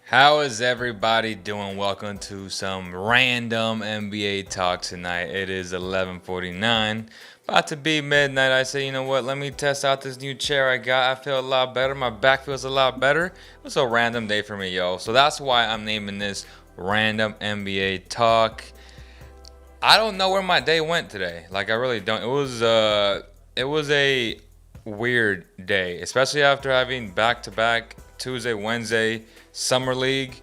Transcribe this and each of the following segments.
How is everybody doing? Welcome to some random NBA talk tonight. It is 11:49, about to be midnight. I say, you know what? Let me test out this new chair I got. I feel a lot better. My back feels a lot better. It was a random day for me, yo. So that's why I'm naming this random NBA talk. I don't know where my day went today. Like I really don't. It was a weird day, especially after having back-to-back Tuesday, Wednesday summer league.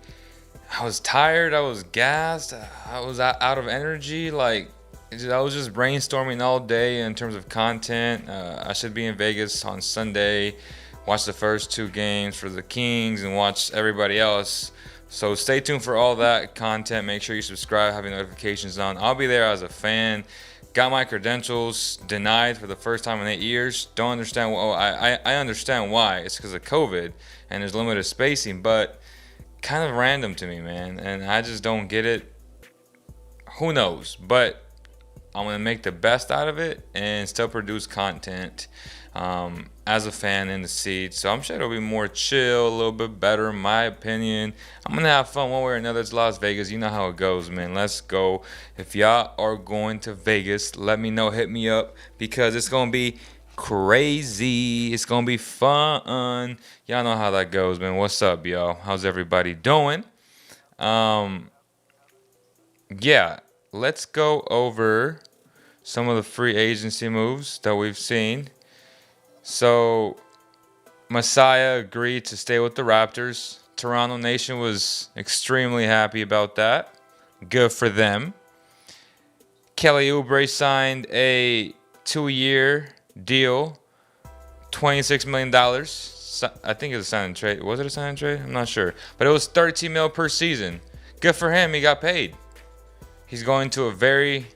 I was tired. I was gassed. I was out of energy. I was just brainstorming all day in terms of content. I should be in Vegas on Sunday, watch the first two games for the Kings, and watch everybody else. So stay tuned for all that content. Make sure you subscribe, have your notifications on. I'll be there as a fan. Got my credentials denied for the first time in 8 years. Don't understand. Well, I understand why. It's because of COVID and there's limited spacing, but kind of random to me, man. And I just don't get it. Who knows? But I'm going to make the best out of it and still produce content as a fan in the seat. So I'm sure it'll be more chill, a little bit better, in my opinion. I'm going to have fun one way or another. It's Las Vegas. You know how it goes, man. Let's go. If y'all are going to Vegas, let me know. Hit me up because it's going to be crazy. It's going to be fun. Y'all know how that goes, man. What's up, y'all? How's everybody doing? Um, yeah, let's go over some of the free agency moves that we've seen. So, Messiah agreed to stay with the Raptors. Toronto Nation was extremely happy about that. Good for them. Kelly Oubre signed a 2-year deal, $26 million. I think it was a sign and trade. Was it a sign and trade? I'm not sure. But it was $13 million per season. Good for him. He got paid. He's going to a very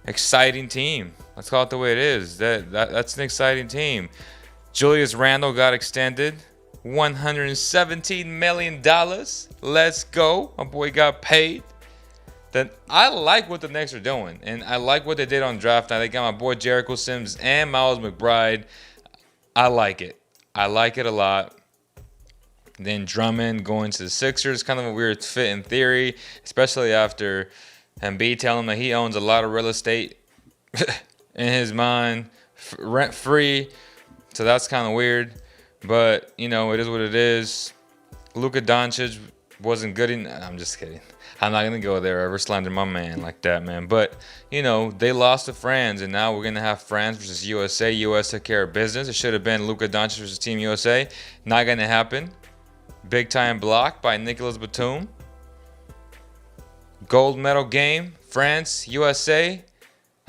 exciting team. Let's call it the way it is. That's an exciting team. Julius Randle got extended. $117 million. Let's go. My boy got paid. Then I like what the Knicks are doing. And I like what they did on draft night. They got my boy Jericho Sims and Miles McBride. I like it. I like it a lot. Then Drummond going to the Sixers. Kind of a weird fit in theory. Especially after Embiid telling him that he owns a lot of real estate in his mind, rent free. So that's kind of weird. But, you know, it is what it is. Luka Doncic wasn't good enough. I'm just kidding. I'm not going to go there. Ever slander my man like that, man. But, you know, they lost to France, and now we're going to have France versus USA. US took care of business. It should have been Luka Doncic versus Team USA. Not going to happen. Big time block by Nicolas Batum. Gold medal game. France, USA.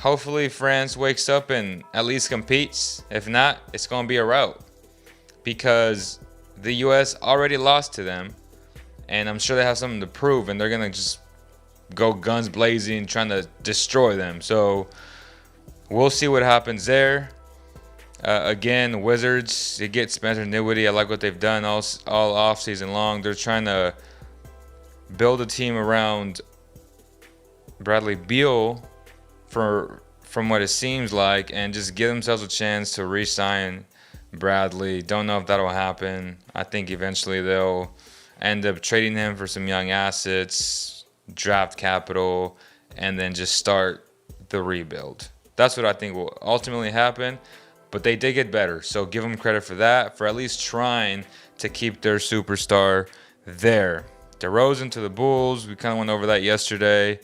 Hopefully France wakes up and at least competes. If not, it's going to be a rout. Because the US already lost to them. And I'm sure they have something to prove. And they're going to just go guns blazing trying to destroy them. So we'll see what happens there. Again, the Wizards, they get Spencer Dinwiddie. I like what they've done all offseason long. They're trying to build a team around Bradley Beal from what it seems like, and just give themselves a chance to re-sign Bradley. Don't know if that'll happen. I think eventually they'll end up trading him for some young assets, draft capital, and then just start the rebuild. That's what I think will ultimately happen. But they did get better, so give them credit for that, for at least trying to keep their superstar there. DeRozan to the Bulls. We kind of went over that yesterday.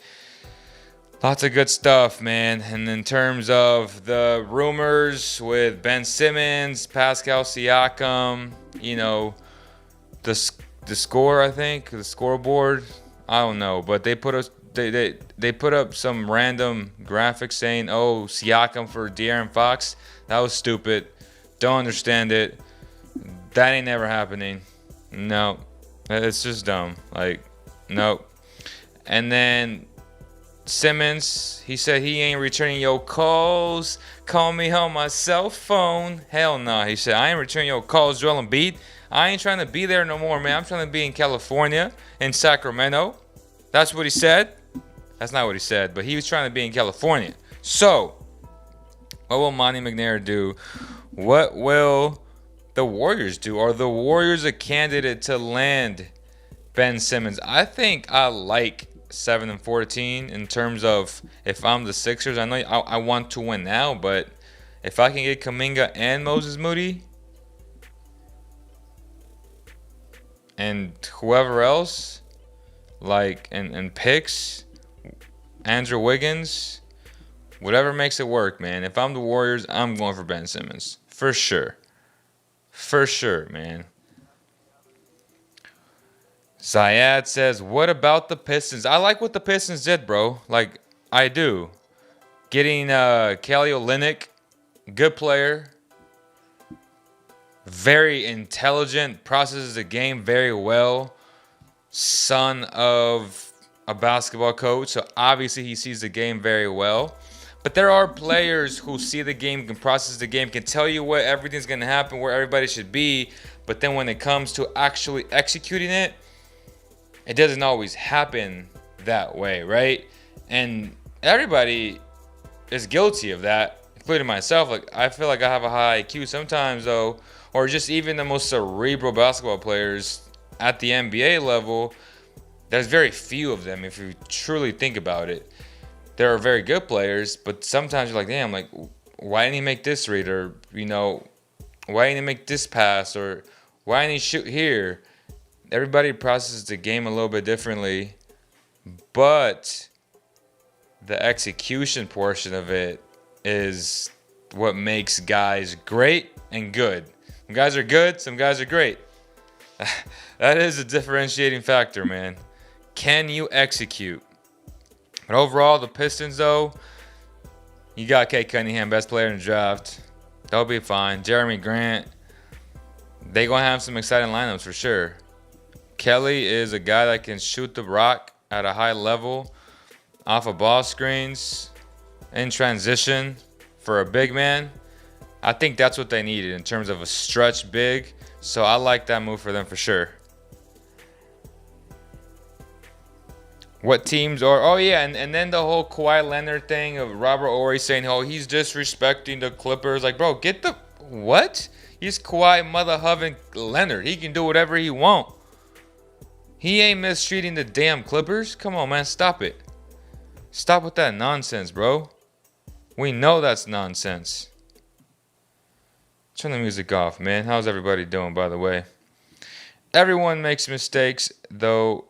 Lots of good stuff, man. And in terms of the rumors with Ben Simmons, Pascal Siakam, you know, the score, I think, the scoreboard, I don't know, but they put us they put up some random graphic saying, "Oh, Siakam for De'Aaron Fox." That was stupid. Don't understand it. That ain't never happening. No, it's just dumb. Like, nope. And then Simmons, he said he ain't returning your calls. Call me on my cell phone. Hell no. He said, I ain't returning your calls, Joel Embiid. I ain't trying to be there no more, man. I'm trying to be in California, in Sacramento. That's what he said. That's not what he said, but he was trying to be in California. So, what will Monty McNair do? What will the Warriors do? Are the Warriors a candidate to land Ben Simmons. I think I like 7 and 14 in terms of if I'm the Sixers. I know I want to win now, but if I can get Kuminga and Moses Moody and whoever else, like and picks, Andrew Wiggins, whatever makes it work, man. If I'm the Warriors, I'm going for Ben Simmons for sure. For sure, man. Zayad says, what about the Pistons? I like what the Pistons did, bro. Like, I do. Getting Kelly Olynyk, good player. Very intelligent, processes the game very well. Son of a basketball coach, so obviously he sees the game very well. But there are players who see the game, can process the game, can tell you what everything's going to happen, where everybody should be. But then when it comes to actually executing it, it doesn't always happen that way, right? And everybody is guilty of that, including myself. Like, I feel like I have a high IQ sometimes, though, or just even the most cerebral basketball players at the NBA level, there's very few of them if you truly think about it. There are very good players, but sometimes you're like, damn, like, why didn't he make this read? Or, why didn't he make this pass? Or why didn't he shoot here? Everybody processes the game a little bit differently, but the execution portion of it is what makes guys great and good. Some guys are good, some guys are great. That is a differentiating factor, man. Can you execute? But overall, the Pistons, though, you got Kate Cunningham, best player in the draft. They'll be fine. Jeremy Grant, they going to have some exciting lineups for sure. Kelly is a guy that can shoot the rock at a high level off of ball screens in transition for a big man. I think that's what they needed in terms of a stretch big. So I like that move for them for sure. What teams are... Oh, yeah, and then the whole Kawhi Leonard thing of Robert Horry saying, oh, he's disrespecting the Clippers. Like, bro, get the... What? He's Kawhi mother-hubbing Leonard. He can do whatever he want. He ain't mistreating the damn Clippers. Come on, man. Stop it. Stop with that nonsense, bro. We know that's nonsense. Turn the music off, man. How's everybody doing, by the way? Everyone makes mistakes, though,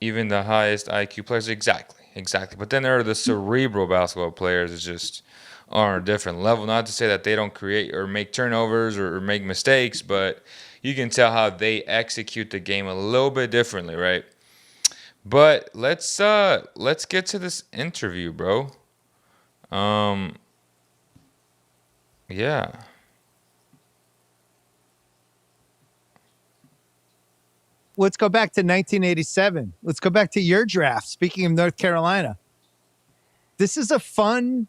even the highest IQ players. Exactly. But then there are the cerebral basketball players that just are on a different level. Not to say that they don't create or make turnovers or make mistakes, but you can tell how they execute the game a little bit differently, right? But let's get to this interview, bro. Yeah. Let's go back to 1987. Let's go back to your draft. Speaking of North Carolina, this is a fun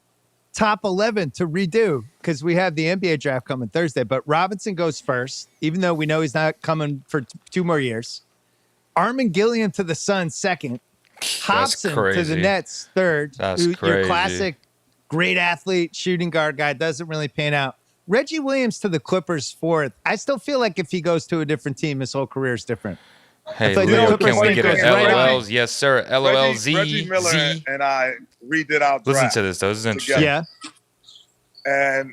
top 11 to redo because we have the NBA draft coming Thursday. But Robinson goes first, even though we know he's not coming for 2 more years. Armin Gilliam to the Suns second. Hobson to the Nets third. That's crazy. Your classic great athlete, shooting guard guy, doesn't really pan out. Reggie Williams to the Clippers fourth. I still feel like if he goes to a different team, his whole career is different. Hey, Leo, can we get an LOLs? Yes, sir. LOLZ. Reggie Miller and I redid our draft. Listen to this, though. This is interesting. Yeah. And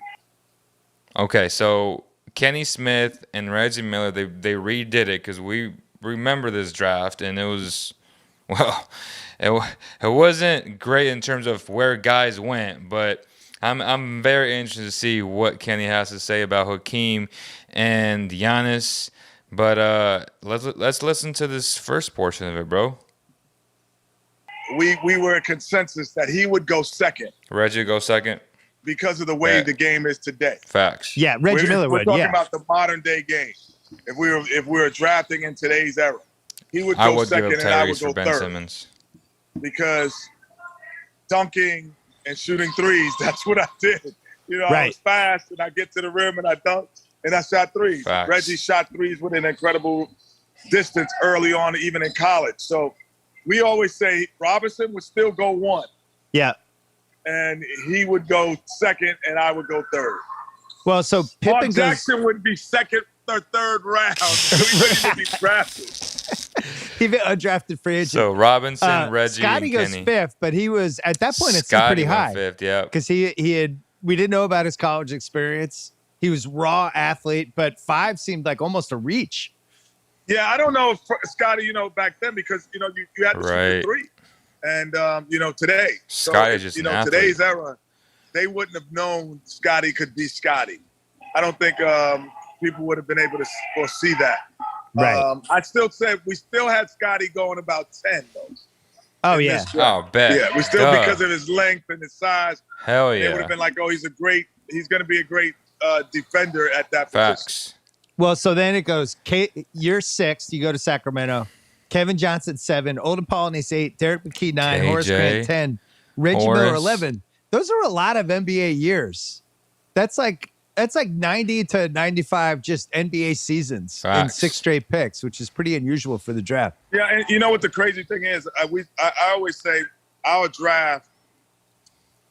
okay, so Kenny Smith and Reggie Miller, they redid it because we remember this draft, and it was, well, it wasn't great in terms of where guys went, but I'm very interested to see what Kenny has to say about Hakeem and Giannis. But let's listen to this first portion of it, bro. We were in consensus that he would go second. Reggie go second because of the way the game is today. Facts. Yeah, Reggie Miller would. We're talking about the modern day game. If we were drafting in today's era, he would go second and I would go third. Simmons. Because dunking and shooting threes, that's what I did. I was fast and I get to the rim and I dunked. And I shot threes. Facts. Reggie shot threes with an incredible distance early on, even in college. So we always say Robinson would still go one. Yeah. And he would go second, and I would go third. Well, so Pippen Jackson would be second or third round. He wouldn't even be drafted. Even undrafted free agent. So Robinson, Reggie, Scotty and goes Kenny. fifth, but he was at that point. It's Scotty pretty went high fifth, yeah. because we didn't know about his college experience. He was raw athlete, but 5 seemed like almost a reach. Yeah, I don't know if Scotty, back then because you had to shoot the three, and today, Scotty's just an athlete. Today's era, they wouldn't have known Scotty could be Scotty. I don't think people would have been able to foresee that. Right. I'd still say we still had Scotty going about 10 though. Oh yeah. Oh, bet. Yeah, we still because of his length and his size. Hell yeah. It would have been like, oh, he's going to be a great defender at that Facts. position. Well, so then it goes, you're 6th, you go to Sacramento. Kevin Johnson 7, Olden Polynice 8, Derek McKee 9, KJ, Horace Grant 10, Reggie Miller 11. Those are a lot of NBA years. That's like 90 to 95 just NBA seasons in 6 straight picks, which is pretty unusual for the draft. Yeah, and you know what the crazy thing is? I always say our draft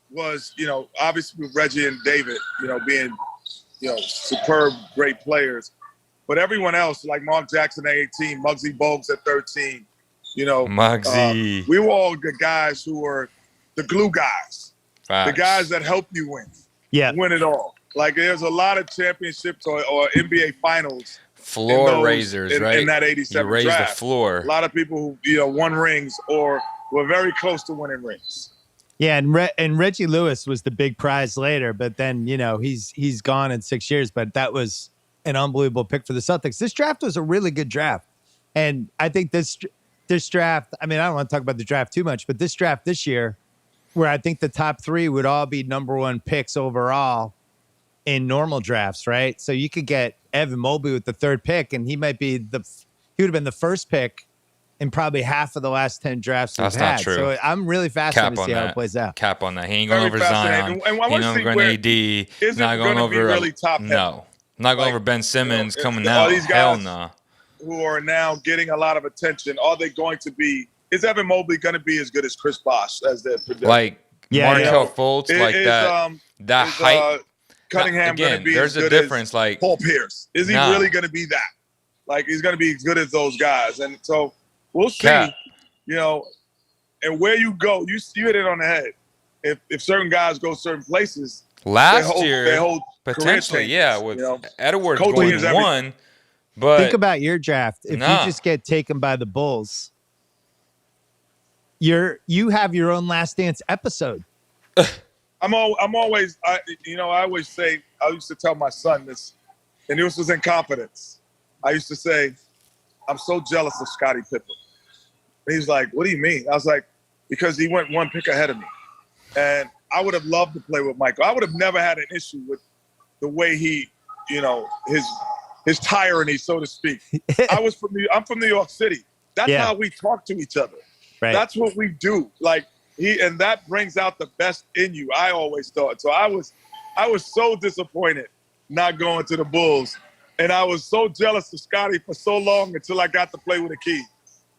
was, obviously with Reggie and David, being, superb, great players. But everyone else, like Mark Jackson at 18, Muggsy Bogues at 13, Muggsy. We were all the guys who were the glue guys, the guys that help you win it all. Like there's a lot of championships or NBA finals. Floor raisers, right? In that 87 you raise draft. The floor. A lot of people who, won rings or were very close to winning rings. Yeah, and Reggie Lewis was the big prize later, but then, he's gone in 6 years, but that was an unbelievable pick for the Celtics. This draft was a really good draft. And I think this draft, I don't want to talk about the draft too much, but this draft this year, where I think the top 3 would all be number 1 picks overall in normal drafts, right? So you could get Evan Mobley with the 3rd pick, and he would have been the first pick in probably half of the last 10 drafts we've had. That's not true. So I'm really fascinated to see how it plays out. Cap on that. He ain't going over Zion. He ain't going over AD. He's not going over really top heavy. No. Not going over Ben Simmons coming out. These guys Hell no. Who are now getting a lot of attention, are they going to be – is Evan Mobley going to be as good as Chris Bosh as they're projecting? Like Markelle Fultz, that height. Cunningham going to be there's as a good difference, as like Paul Pierce? Is he really going to be that? Like he's going to be as good as those guys. And so we'll see, and where you go, you hit it on the head. If certain guys go certain places, last year, they hold potentially, with Edwards Coaching going 1. But think about your draft. If you just get taken by the Bulls, you have your own Last Dance episode. I always say, I used to tell my son this, and this was in confidence. I used to say, I'm so jealous of Scottie Pippen. And he's like, what do you mean? I was like, because he went 1 pick ahead of me. And I would have loved to play with Michael. I would have never had an issue with the way he, his tyranny, so to speak. I'm from New York City. That's how we talk to each other. Right. That's what we do. Like, and that brings out the best in you, I always thought. So I was so disappointed not going to the Bulls. And I was so jealous of Scotty for so long until I got to play with Hakeem.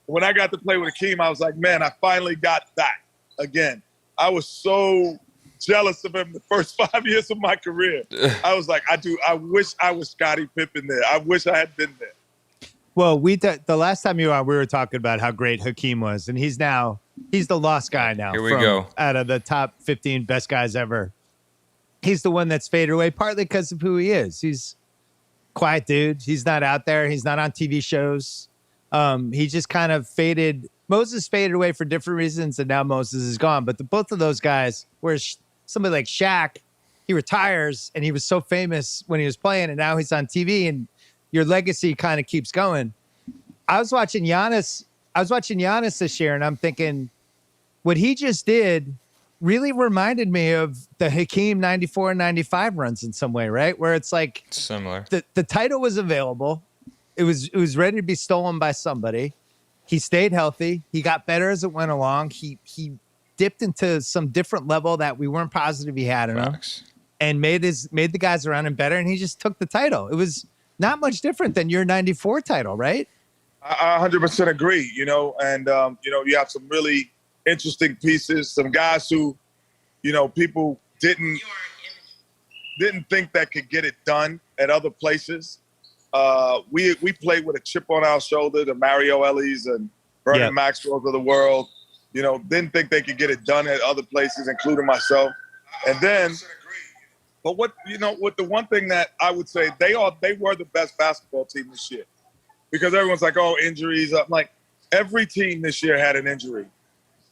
When I got to play with Hakeem, I was like, man, I finally got that again. I was so jealous of him the first 5 years of my career. I was like, I wish I was Scottie Pippen there. I wish I had been there. Well, the last time you were on, we were talking about how great Hakeem was, and he's the lost guy now. Here we go. Out of the top 15 best guys ever, he's the one that's faded away, partly because of who he is. He's a quiet dude. He's not out there. He's not on TV shows. He just kind of faded. Moses faded away for different reasons, and now Moses is gone. But both of those guys, whereas somebody like Shaq, he retires, and he was so famous when he was playing, and now he's on TV, and your legacy kind of keeps going. I was watching Giannis this year, and I'm thinking what he just did really reminded me of the Hakeem 94 and 95 runs in some way, right? Where it's like similar. The title was available. It was ready to be stolen by somebody. He stayed healthy. He got better as it went along. He dipped into some different level that we weren't positive he had in him, and made the guys around him better, and he just took the title. It was not much different than your 94 title, right? I 100% agree, and, you have some really interesting pieces, some guys who, people didn't think that could get it done at other places. We played with a chip on our shoulder, the Mario Ellies and Vernon Maxwell's of the world. You know, didn't think they could get it done at other places, including myself. And then, but what the one thing that I would say, they were the best basketball team this year, because everyone's like, oh, injuries. I'm like, every team this year had an injury,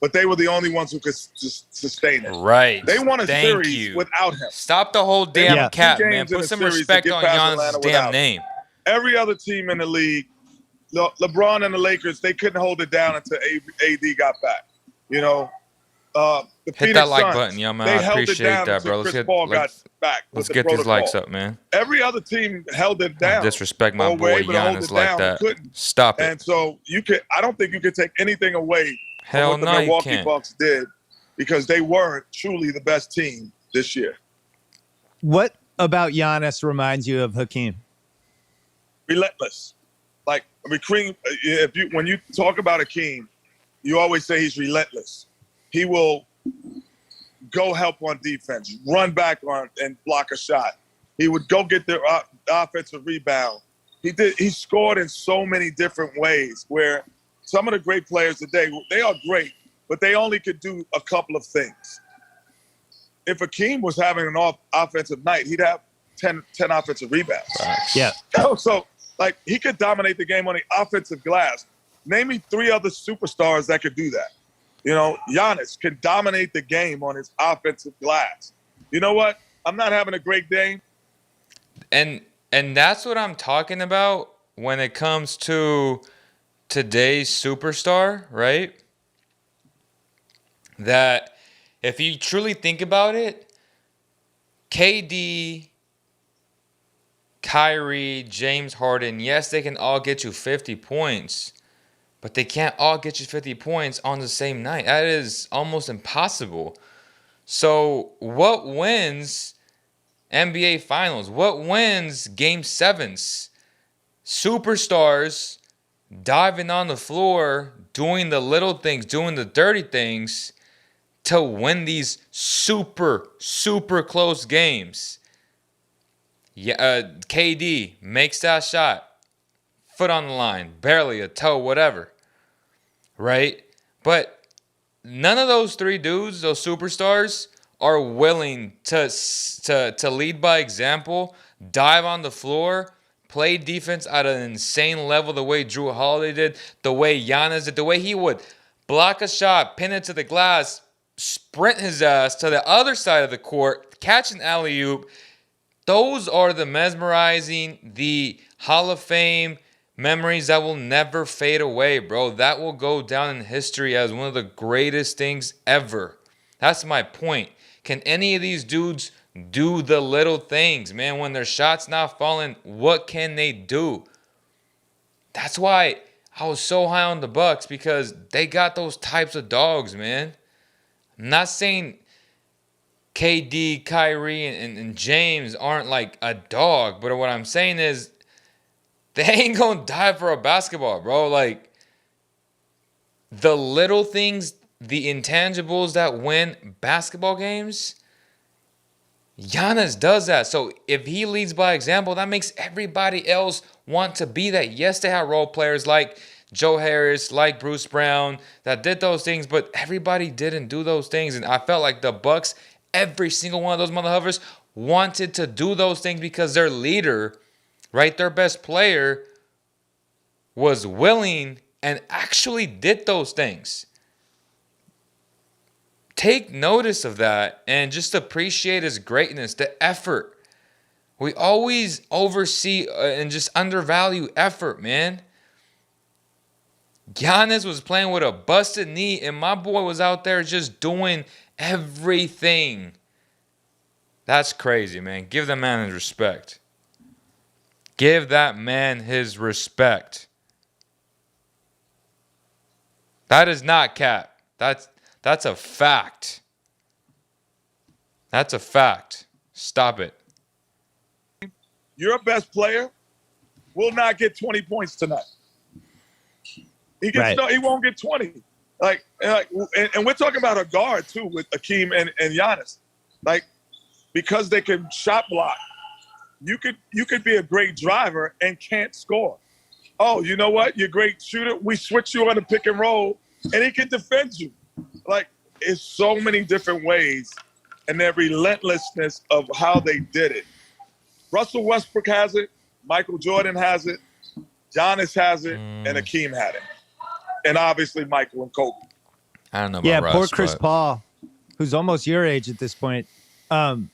but they were the only ones who could sustain it. Right. They won a series without him. Stop the whole damn cap, man. Put some respect on Giannis' damn name. Every other team in the league, LeBron and the Lakers, they couldn't hold it down until AD got back. You know, the hit Phoenix that like Suns, button, yo, man. they I held it appreciate down that, bro. until Chris Paul got back. Let's get these likes up, man. Every other team held it down. Disrespect my boy Giannis like that. Stop it. And so I don't think you could take anything away from what the Milwaukee Bucks did, because they were truly the best team this year. What about Giannis reminds you of Hakeem? Relentless. Like, when you talk about Hakeem, you always say he's relentless. He will go help on defense, run back on and block a shot. He would go get the offensive rebound. He scored in so many different ways, where some of the great players today, they are great, but they only could do a couple of things. If Hakeem was having an offensive night, he'd have 10 offensive rebounds. Yeah. So, like, he could dominate the game on the offensive glass. Name me 3 other superstars that could do that. You know, Giannis can dominate the game on his offensive glass. You know what? I'm not having a great day. And that's what I'm talking about when it comes to today's superstar, right? That if you truly think about it, KD, Kyrie, James Harden, yes, they can all get you 50 points, but they can't all get you 50 points on the same night. That is almost impossible. So what wins NBA Finals? What wins Game 7s? Superstars diving on the floor, doing the little things, doing the dirty things to win these super, super close games. Yeah, KD makes that shot, foot on the line, barely a toe, whatever, right? But none of those 3 dudes, those superstars, are willing to lead by example, dive on the floor, play defense at an insane level, the way Drew Holiday did, the way Giannis did, the way he would block a shot, pin it to the glass, sprint his ass to the other side of the court, catch an alley-oop. Those are the mesmerizing, the Hall of Fame memories that will never fade away, bro. That will go down in history as one of the greatest things ever. That's my point. Can any of these dudes do the little things, man? When their shot's not falling, what can they do? That's why I was so high on the Bucks, because they got those types of dogs, man. I'm not saying KD, Kyrie, and James aren't like a dog, but what I'm saying is they ain't gonna die for a basketball, bro. Like, the little things, the intangibles that win basketball games, Giannis does that. So if he leads by example, that makes everybody else want to be that. Yes, they have role players like Joe Harris, like Bruce Brown, that did those things, but everybody didn't do those things. And I felt like the Bucks, every single one of those motherfuckers wanted to do those things because their leader, right, their best player, was willing and actually did those things. Take notice of that and just appreciate his greatness, the effort. We always oversee and just undervalue effort, man. Giannis was playing with a busted knee, and my boy was out there just doing everything. That's crazy, man. Give the man his respect. Give that man his respect. That is not cap. That's a fact. That's a fact. Stop it. Your best player will not get 20 points tonight. He won't get 20. And we're talking about a guard too with Hakeem and Giannis. Like, because they can shot block, you could be a great driver and can't score. Oh, you know what? You're a great shooter. We switch you on a pick and roll, and he can defend you. Like, it's so many different ways, and their relentlessness of how they did it. Russell Westbrook has it. Michael Jordan has it. Giannis has it, and Hakeem had it. And obviously Michael and Kobe. I don't know about Yeah, Russ, poor Chris but Paul, who's almost your age at this point. And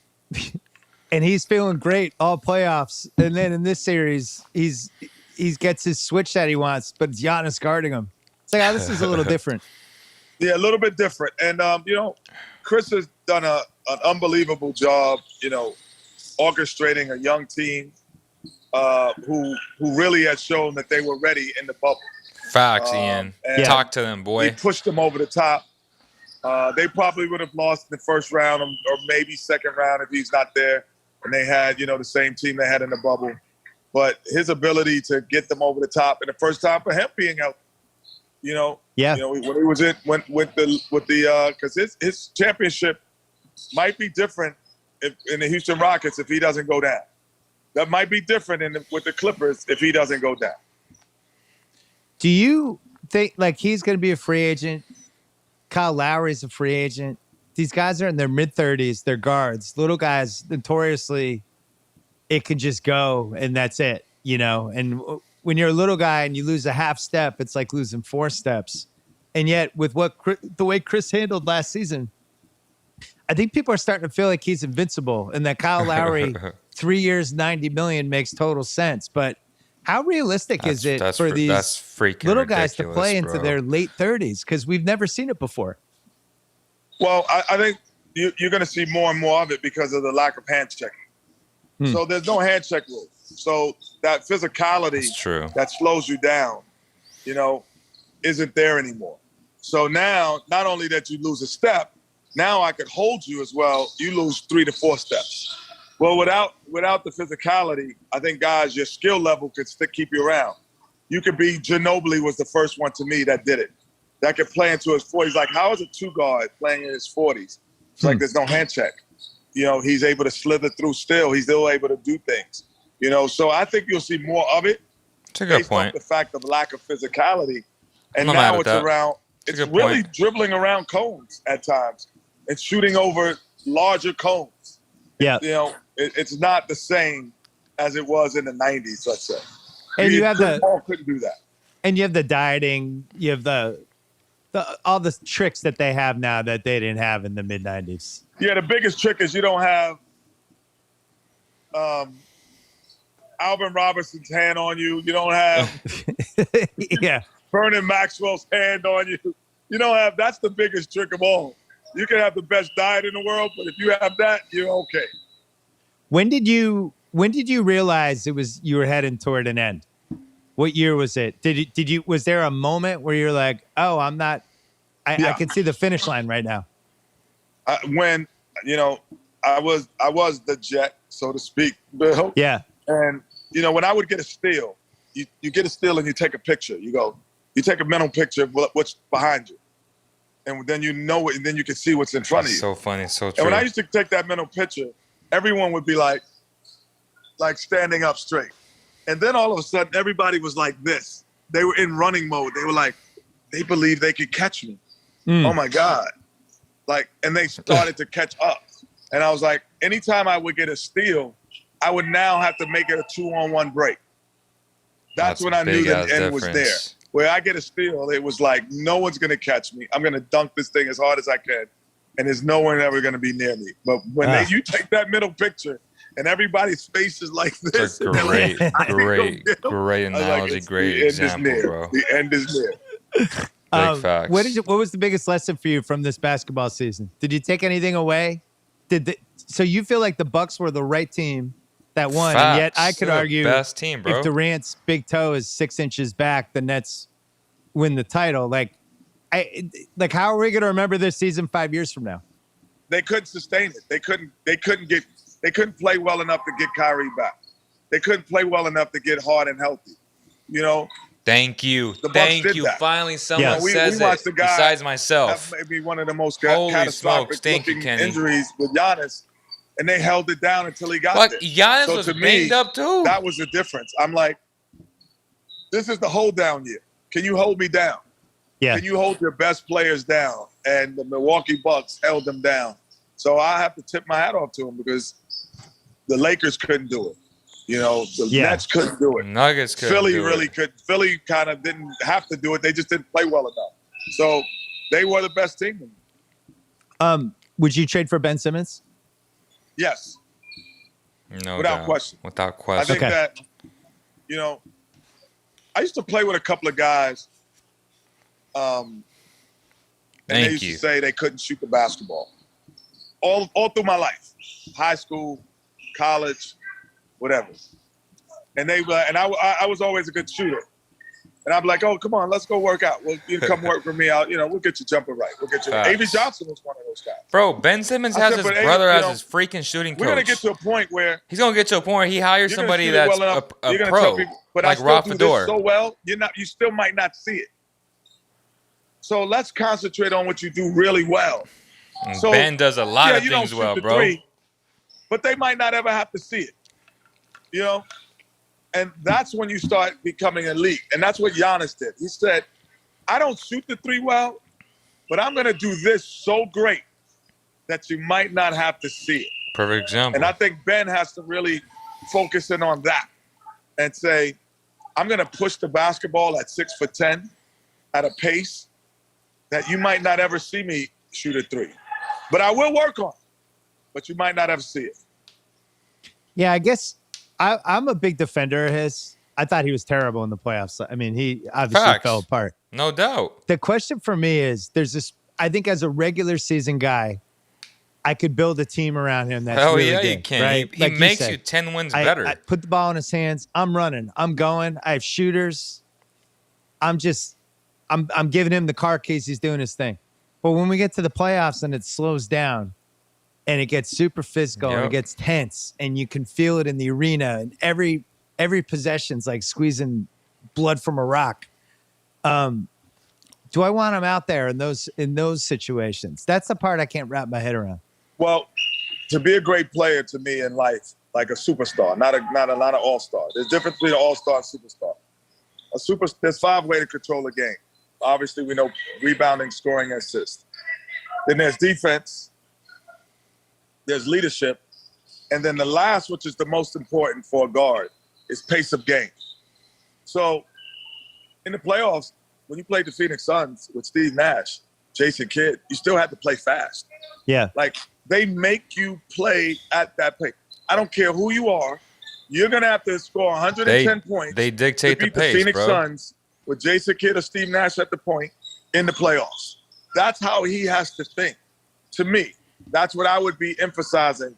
he's feeling great all playoffs. And then in this series, he gets his switch that he wants, but it's Giannis guarding him. It's like, oh, this is a little different. Yeah, a little bit different. And, Chris has done an unbelievable job, orchestrating a young team who really has shown that they were ready in the bubble. Facts, Ian. Talk to them, boy. He pushed them over the top. They probably would have lost in the first round or maybe second round if he's not there. And they had, the same team they had in the bubble. But his ability to get them over the top, and the first time for him being out, when he was because his championship might be different in the Houston Rockets if he doesn't go down. That might be different with the Clippers if he doesn't go down. Do you think he's going to be a free agent? Kyle Lowry's a free agent. These guys are in their mid-30s. They're guards. Little guys, notoriously, it can just go and that's it, And when you're a little guy and you lose a half step, it's like losing 4 steps. And yet, with the way Chris handled last season, I think people are starting to feel like he's invincible and that Kyle Lowry, 3 years, $90 million makes total sense. But how realistic is it for these little guys to play into their late 30s? Because we've never seen it before. Well, I think you're going to see more and more of it because of the lack of hand checking. So there's no hand check rule. So that physicality that slows you down, isn't there anymore. So now, not only that you lose a step, now I could hold you as well. You lose 3 to 4 steps. Well, without the physicality, I think, guys, your skill level could keep you around. You could be Ginobili was the first one to me that did it. That could play into his 40s. Like, how is a 2 guard playing in his 40s? It's like there's no hand check. He's able to slither through still. He's still able to do things. So I think you'll see more of it. It's a good based point. off the fact of lack of physicality. And I'm now mad it's at that. around. It's really dribbling around cones at times and shooting over larger cones. Yeah. It's not the same as it was in the 90s, let's say. And you have couldn't do that. And you have the dieting. You have the all the tricks that they have now that they didn't have in the mid 90s. Yeah, the biggest trick is you don't have Alvin Robertson's hand on you. You don't have Vernon Maxwell's hand on you. You don't have. That's the biggest trick of all. You can have the best diet in the world, but if you have that, you're okay. When did you realize you were heading toward an end? What year was it? Was there a moment where you're like, oh, I'm not, I can see the finish line right now? When, I was the jet, so to speak, Bill. Yeah. And, when I would get a steal, you get a steal and you take a picture. You take a mental picture of what's behind you. And then it, and then you can see what's in front of you. So funny, so true. And when I used to take that mental picture, everyone would be like standing up straight. And then all of a sudden, everybody was like this. They were in running mode. They were like, they believed they could catch me. Oh my God. And they started to catch up. And I was like, anytime I would get a steal, I would now have to make it a 2-on-1 break. That's when I knew the end was there. Where I get a steal, it was like, no one's going to catch me. I'm going to dunk this thing as hard as I can. And there's no one ever going to be near me. But when you take that middle picture and everybody's face is like this. Great analogy, great example, bro. The end is near. Big facts. What was the biggest lesson for you from this basketball season? Did you take anything away? So you feel like the Bucks were the right team that won, Facts. And yet I could argue best team, bro. If Durant's big toe is 6 inches back, the Nets win the title. How are we going to remember this season 5 years from now? They couldn't sustain it. They couldn't play well enough to get Kyrie back. They couldn't play well enough to get Hard and healthy. Thank you. The Bucks did that. Finally someone says we watched it the guy, besides myself. That may be one of the most Holy catastrophic smokes. Thank you, looking Kenny. injuries with Giannis. and they held it down until he got Like there. Giannis So was to me, banged up too. that was the difference. I'm like, this is the hold down year. Can you hold me down? Yeah. Can you hold your best players down? And the Milwaukee Bucks held them down. So I have to tip my hat off to them because the Lakers couldn't do it. You know, the Nets couldn't do it. Nuggets couldn't Philly do really it. could. Philly kind of didn't have to do it. They just didn't play well enough. So they were the best team. Would you trade for Ben Simmons? Yes. No Without doubt. question. Without I question. think that, you know, I used to play with a couple of guys, and they Thank used you. to say they couldn't shoot the basketball. All through my life, high school, college, whatever. And they were, and I was always a good shooter. And I'm like, oh, come on, let's go work out. Well, you come work for me out. You know, we'll get you jumping right. We'll get you. Facts. Avery Johnson was one of those guys. Bro, Ben Simmons I has said, his but, brother you as know, his freaking shooting coach. We're gonna get to a point where He's gonna get to a point where he hires you're gonna somebody shoot it that's well enough, a you're gonna pro, tell people, but like I still do this Rafador. so well. You still might not see it. So let's concentrate on what you do really well. So Ben does a lot of you don't things shoot well, the bro. three, but they might not ever have to see it. You know, and that's when you start becoming elite. And that's what Giannis did. He said, I don't shoot the three well, but I'm going to do this so great that you might not have to see it. Perfect example. And I think Ben has to really focus in on that and say, I'm going to push the basketball at 6'10" at a pace that you might not ever see me shoot a three. But I will work on it, but you might not ever see it. Yeah, I guess I'm a big defender of his. I thought he was terrible in the playoffs. I mean, he obviously Facts. fell apart. No doubt. The question for me is, there's this, I think as a regular season guy, I could build a team around him that's Hell really yeah, good, you can. right? He Like makes said, you 10 wins I better. put the ball in his hands. I'm running. I'm going. I have shooters. I'm giving him the car keys. He's doing his thing. But when we get to the playoffs and it slows down and it gets super physical and it Yep. gets tense and you can feel it in the arena and every possession's like squeezing blood from a rock. Do I want him out there in those situations? That's the part I can't wrap my head around. Well, to be a great player to me in life, like a superstar, not an all-star. There's a difference between an all-star and superstar. There's 5 ways to control a game. Obviously, we know rebounding, scoring, and assist. Then there's defense. There's leadership. And then the last, which is the most important for a guard, is pace of game. So in the playoffs, when you played the Phoenix Suns with Steve Nash, Jason Kidd, you still had to play fast. Yeah. Like, they make you play at that pace. I don't care who you are. You're going to have to score 110 points. They dictate to beat the pace, the Phoenix bro. Suns with Jason Kidd or Steve Nash at the point in the playoffs. That's how he has to think. To me, that's what I would be emphasizing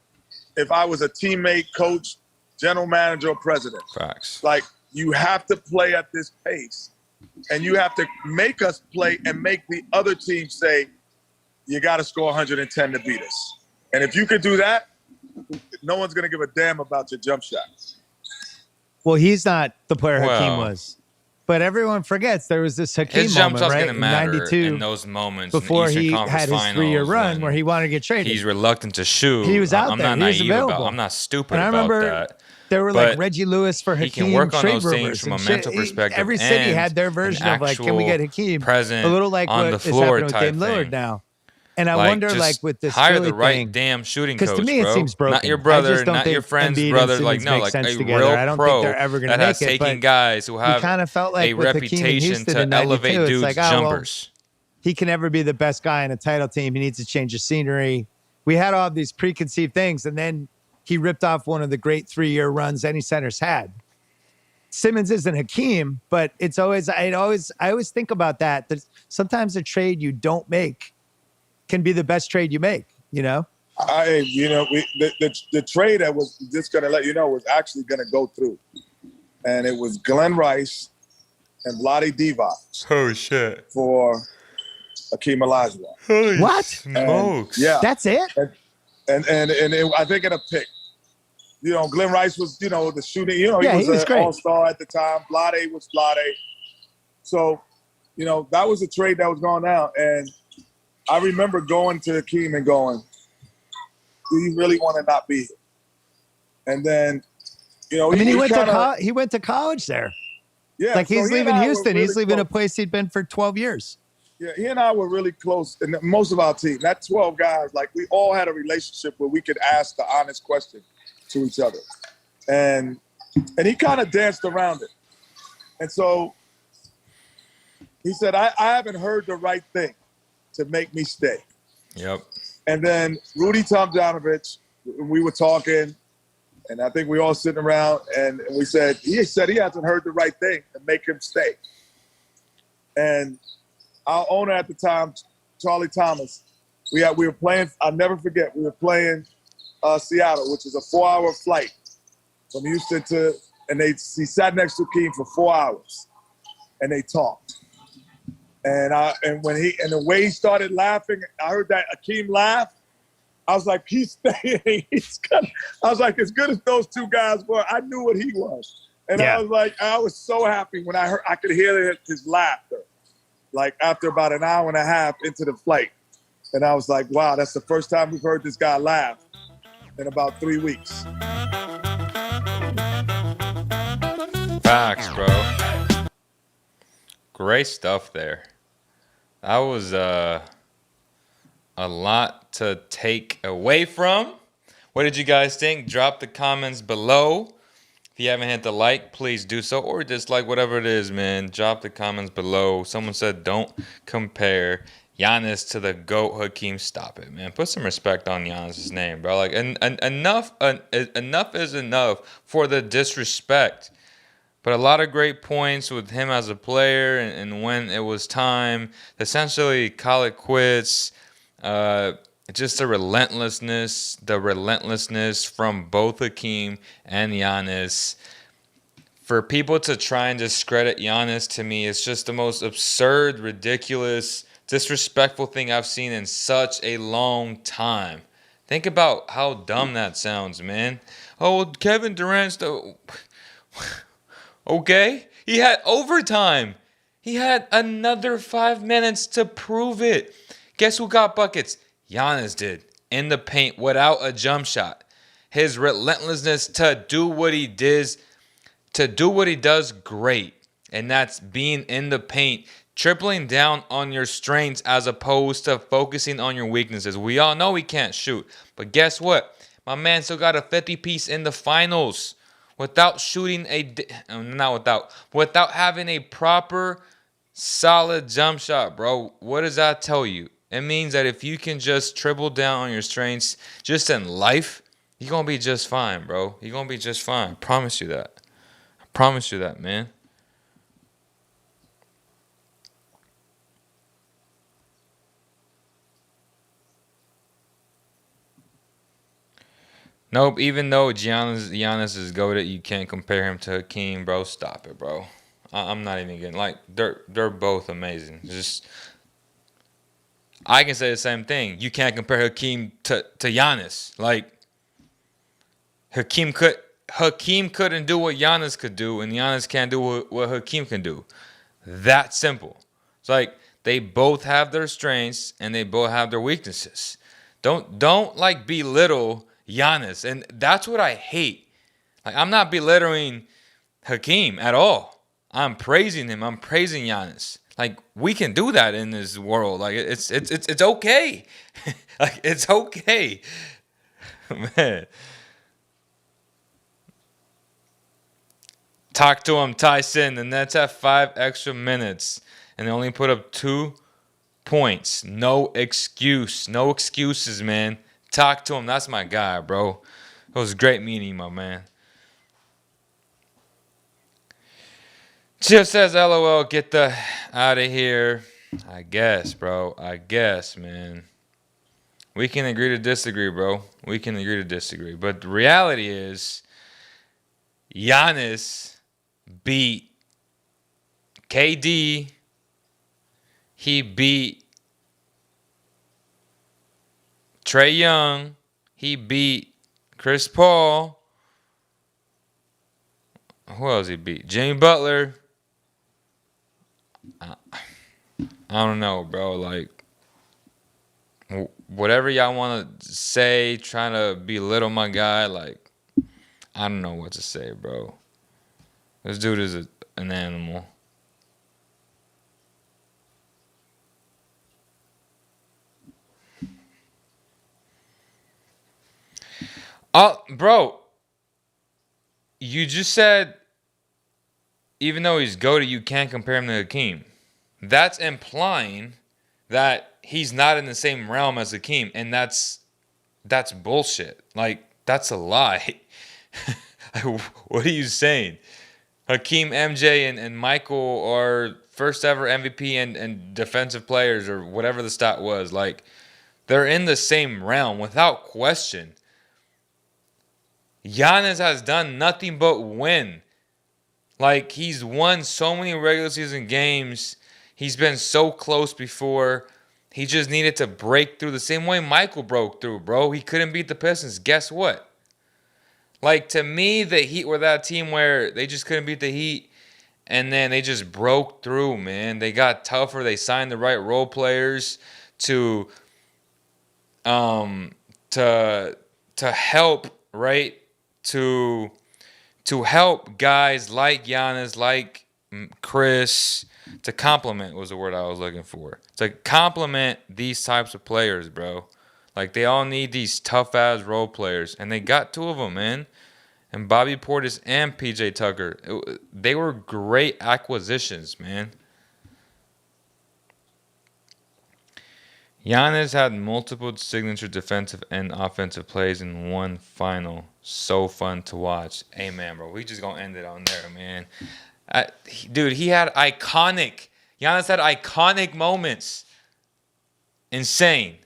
if I was a teammate, coach, general manager, or president. Facts. Like, you have to play at this pace, and you have to make us play and make the other team say, you got to score 110 to beat us. And if you could do that, no one's going to give a damn about your jump shot. Well, he's not the player Well, Hakeem was. But everyone forgets there was this Hakeem His jump moment, shot's right, going to in matter 92 in those moments. before in the Eastern he Conference had his Finals 3-year run when where he wanted to get traded. he's reluctant to shoot. He was out I'm there. not He was naive available. about. I'm not stupid And I about remember that. there were But like Reggie Lewis for Hakeem he can work on trade those rumors things from a and mental shit. perspective. Every city and had their an version of like, can we get Hakeem? present A little like on what the is floor happening with type Dame Lillard thing. now. And I Like, wonder, just like with this hire Philly the right thing, damn shooting because coach, to me bro. it seems broken. Not your I brother, just don't not think your friend's Embiid and brother. Like Simmons no, make like sense a together. real I don't pro think they're ever gonna that has make it, taken but guys who we have kind of felt like a with Hakeem in reputation Houston to in 92, elevate it's dudes' like, oh, well, jumpers. he can never be the best guy in a title team. He needs to change the scenery. We had all these preconceived things, and then he ripped off one of the great 3-year runs any centers had. Simmons isn't Hakeem, but it's always I always think about that. That sometimes a trade you don't make can be the best trade you make. You know. The trade that was just going to let you know was actually going to go through. And it was Glenn Rice and Vlade Divac Oh shit! for Hakeem Olajuwon. Holy What? smokes! Yeah. That's it. And I think in a pick. You know, Glenn Rice was, the shooting, he Yeah, he was an great. all-star at the time. Vlade was Vlade. So, that was a trade that was going down. And I remember going to Hakeem and going, do you really want to not be here? And then, he went to college there. Yeah, like he's leaving Houston. Really he's leaving close. a place he'd been for 12 years. Yeah, he and I were really close, and most of our team, that 12 guys, like we all had a relationship where we could ask the honest question to each other, and he kind of danced around it. And so he said, I haven't heard the right thing to make me stay. Yep. And then Rudy Tomjanovich, we were talking, and I think we all sitting around, and he said he hasn't heard the right thing to make him stay. And our owner at the time, Charlie Thomas, we were playing, I'll never forget, we were playing Seattle, which is a 4-hour flight from Houston to, and he sat next to Hakeem for 4 hours, and they talked. And the way he started laughing, I heard that Hakeem laugh. I was like, he's staying. I was like, as good as those two guys were, I knew what he was. And I was like, I was so happy when I could hear his laughter, like after about an hour and a half into the flight. And I was like, wow, that's the first time we've heard this guy laugh in about 3 weeks. Facts, bro. Great stuff there. That was a lot to take away from. What did you guys think? Drop the comments below. If you haven't hit the like, please do so. Or dislike, whatever it is, man. Drop the comments below. Someone said don't compare Giannis to the GOAT Hakeem. Stop it, man. Put some respect on Giannis' name, bro. Like, enough is enough for the disrespect. But a lot of great points with him as a player and when it was time. Essentially, call it quits. Just the relentlessness from both Hakeem and Giannis. For people to try and discredit Giannis, to me, it's just the most absurd, ridiculous, disrespectful thing I've seen in such a long time. Think about how dumb that sounds, man. Oh, Kevin Durant's the... Okay? He had overtime. He had another 5 minutes to prove it. Guess who got buckets? Giannis did. In the paint without a jump shot. His relentlessness to do what he does great. And that's being in the paint. Tripling down on your strengths as opposed to focusing on your weaknesses. We all know he can't shoot. But guess what? My man still got a 50-piece in the finals. Without having a proper, solid jump shot, bro. What does that tell you? It means that if you can just triple down on your strengths just in life, you're going to be just fine, bro. You're going to be just fine. I promise you that. I promise you that, man. Nope, even though Giannis is goated, you can't compare him to Hakeem, bro. Stop it, bro. I'm not even getting, like, they're both amazing. Just, I can say the same thing. You can't compare Hakeem to Giannis. Like, Hakeem couldn't do what Giannis could do, and Giannis can't do what Hakeem can do. That simple. It's like they both have their strengths and they both have their weaknesses. Don't like belittle Giannis, and that's what I hate. Like, I'm not belittling Hakeem at all. I'm praising him. I'm praising Giannis. Like, we can do that in this world. Like, it's okay. Like, it's okay, man. Talk to him, Tyson. The Nets have 5 extra minutes, and they only put up 2 points. No excuse. No excuses, man. Talk to him. That's my guy, bro. It was great meeting you, my man. Chip says, LOL, get the out of here. I guess, bro. I guess, man. We can agree to disagree, bro. We can agree to disagree. But the reality is, Giannis beat KD. He beat Trae Young. He beat Chris Paul. Who else he beat? Jimmy Butler. I don't know, bro. Like, Whatever y'all want to say, trying to belittle my guy, like, I don't know what to say, bro. This dude is an animal. Oh, bro, you just said even though he's goated, you can't compare him to Hakeem. That's implying that he's not in the same realm as Hakeem, and that's bullshit. Like, that's a lie. What are you saying? Hakeem, MJ, and Michael are first ever MVP and defensive players, or whatever the stat was. Like, they're in the same realm without question. Giannis has done nothing but win. Like, he's won so many regular season games. He's been so close before. He just needed to break through the same way Michael broke through, bro. He couldn't beat the Pistons. Guess what? Like, to me, the Heat were that team where they just couldn't beat the Heat, and then they just broke through, man. They got tougher. They signed the right role players to um to help, right? To help guys like Giannis, like Chris, to complement was the word I was looking for. To complement these types of players, bro. Like, they all need these tough ass role players, and they got two of them, man. And Bobby Portis and PJ Tucker, they were great acquisitions, man. Giannis had multiple signature defensive and offensive plays in one final. So fun to watch. Hey, man, bro, we just gonna end it on there, man. Dude, he had iconic. Giannis had iconic moments. Insane.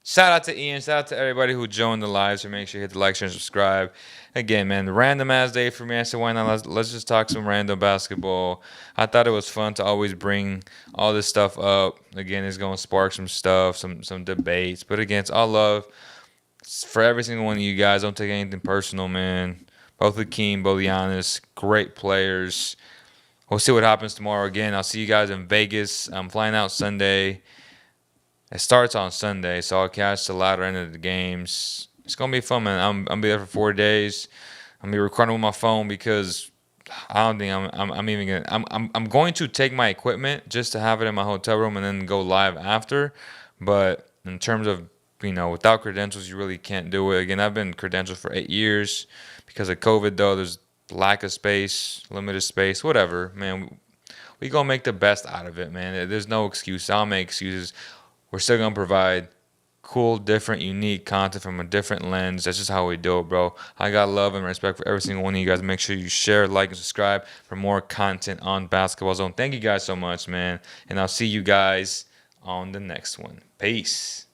Shout out to Ian. Shout out to everybody who joined the live. So make sure you hit the like, share, and subscribe. Again, man, the random ass day for me. I said, why not? Let's just talk some random basketball. I thought it was fun to always bring all this stuff up. Again, it's going to spark some stuff, some debates. But again, it's all love for every single one of you guys. Don't take anything personal, man. Both Hakeem, both Giannis, great players. We'll see what happens tomorrow. Again, I'll see you guys in Vegas. I'm flying out Sunday. It starts on Sunday, so I'll catch the latter end of the games. It's gonna be fun, man. I'm gonna be there for 4 days. I'm gonna be recording with my phone because I don't think I'm even gonna. I'm going to take my equipment just to have it in my hotel room and then go live after. But in terms of, without credentials, you really can't do it. Again, I've been credentialed for 8 years because of COVID. Though there's lack of space, limited space, whatever, man. We gonna make the best out of it, man. There's no excuse. I'll make excuses. We're still going to provide cool, different, unique content from a different lens. That's just how we do it, bro. I got love and respect for every single one of you guys. Make sure you share, like, and subscribe for more content on Basketball Zone. Thank you guys so much, man. And I'll see you guys on the next one. Peace.